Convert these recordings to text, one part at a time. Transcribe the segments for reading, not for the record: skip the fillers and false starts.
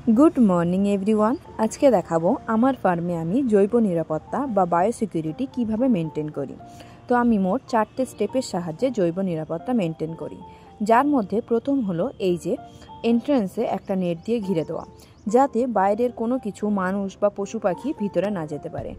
Good morning everyone. आज के देखाबो आमार फार्मे आमी जैव निरापत्ता बा बायोसिक्यूरिटी किभाबे मेनटेन करी। तो आमी मोट 4टे स्टेपेर साहाज्ये जैव निरापत्ता मेनटेन करी, जार मध्य प्रथम हलो एई जे एंट्रेंसे एकटा नेट दिये घिरे देওয়া, যাতে বাইরের কোনো কিছু মানুষ বা পশু পাখি ভিতরে না যেতে পারে।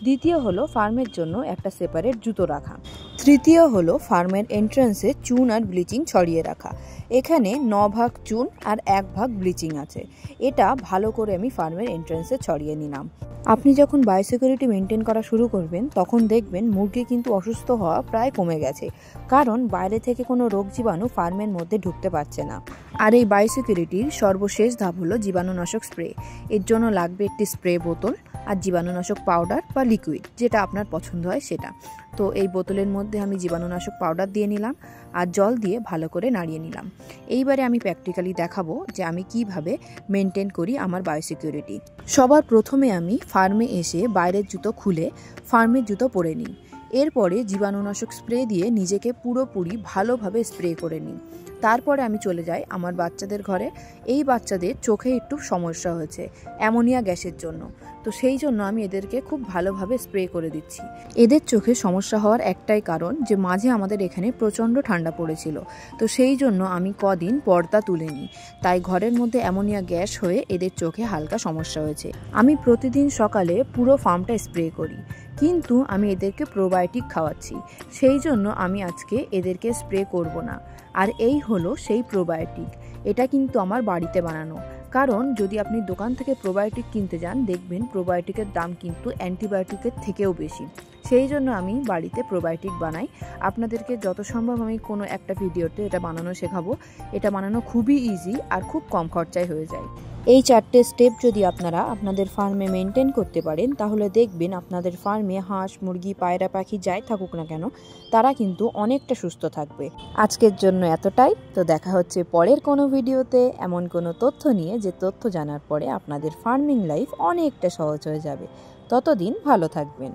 দ্বিতীয় হলো ফার্মের জন্য একটা সেপারেট জুতো রাখা। তৃতীয় হলো ফার্মের এন্ট্রান্সে চুন আর ব্লিচিং ছড়িয়ে রাখা। এখানে 9 ভাগ চুন আর 1 ভাগ ব্লিচিং আছে। এটা ভালো করে আমি ফার্মের এন্ট্রান্সে ছড়িয়ে নিলাম। আপনি যখন বায়োসিকিউরিটি মেনটেন করা শুরু করবেন তখন দেখবেন মুরগি কিন্তু অসুস্থ হওয়া প্রায় কমে গেছে, কারণ বাইরে থেকে কোনো রোগ জীবাণু ফার্মের মধ্যে ঢুকতে পারছে না। আর এই বায়োসিকিউরিটির সর্বশেষ ধাপ হলো জীবাণুনাশক স্প্রে। এর জন্য লাগবে একটি স্প্রে বোতল আর জীবাণুনাশক পাউডার বা লিকুইড, যেটা আপনার পছন্দ হয় সেটা। তো এই বোতলের মধ্যে আমি জীবাণুনাশক পাউডার দিয়ে নিলাম আর জল দিয়ে ভালো করে নাড়িয়ে নিলাম। এইবারে আমি প্র্যাকটিক্যালি দেখাবো যে আমি কিভাবে মেনটেন করি আমার বায়োসিকিউরিটি। সবার প্রথমে আমি ফার্মে এসে বাইরের জুতো খুলে ফার্মের জুতো পরে নিই। এরপরে জীবাণুনাশক স্প্রে দিয়ে নিজেকে পুরোপুরি ভালোভাবে স্প্রে করে নিই। তারপরে আমি চলে যাই আমার বাচ্চাদের ঘরে। এই বাচ্চাদের চোখে একটু সমস্যা হয়েছে অ্যামোনিয়া গ্যাসের জন্য, তো সেই জন্য আমি এদেরকে খুব ভালোভাবে স্প্রে করে দিচ্ছি। এদের চোখে সমস্যা হওয়ার একটাই কারণ যে মাঝে আমাদের এখানে প্রচণ্ড ঠান্ডা পড়েছিল, তো সেই জন্য আমি কদিন পর্দা তুলে নিই, তাই ঘরের মধ্যে অ্যামোনিয়া গ্যাস হয়ে এদের চোখে হালকা সমস্যা হয়েছে। আমি প্রতিদিন সকালে পুরো ফার্মটা স্প্রে করি, কিন্তু আমি এদেরকে প্রোবায়োটিক খাওয়াচ্ছি, সেই জন্য আমি আজকে এদেরকে স্প্রে করব না। আর এই হলো সেই প্রোবায়োটিক। এটা কিন্তু আমার বাড়িতে বানানো, কারণ যদি আপনি দোকান থেকে প্রোবায়োটিক কিনতে যান দেখবেন প্রোবায়োটিকের দাম কিন্তু অ্যান্টিবায়োটিকের থেকেও বেশি। সেই জন্য আমি বাড়িতে প্রোবায়োটিক বানাই। আপনাদেরকে যত সম্ভব আমি কোনো একটা ভিডিওতে এটা বানানো শেখাবো। এটা বানানো খুবই ইজি আর খুব কম খরচায় হয়ে যায়। এই 4টে স্টেপ যদি আপনারা আপনাদের ফার্মে মেনটেন করতে পারেন তাহলে দেখবেন আপনাদের ফার্মে হাঁস, মুরগি, পায়রা পাখি যাই থাকুক না কেন তারা কিন্তু অনেকটা সুস্থ থাকবে। আজকের জন্য এতটাই। তো দেখা হচ্ছে পরের কোনো ভিডিওতে এমন কোনো তথ্য নিয়ে, যে তথ্য জানার পরে আপনাদের ফার্মিং লাইফ অনেকটা সহজ হয়ে যাবে। ততদিন ভালো থাকবেন।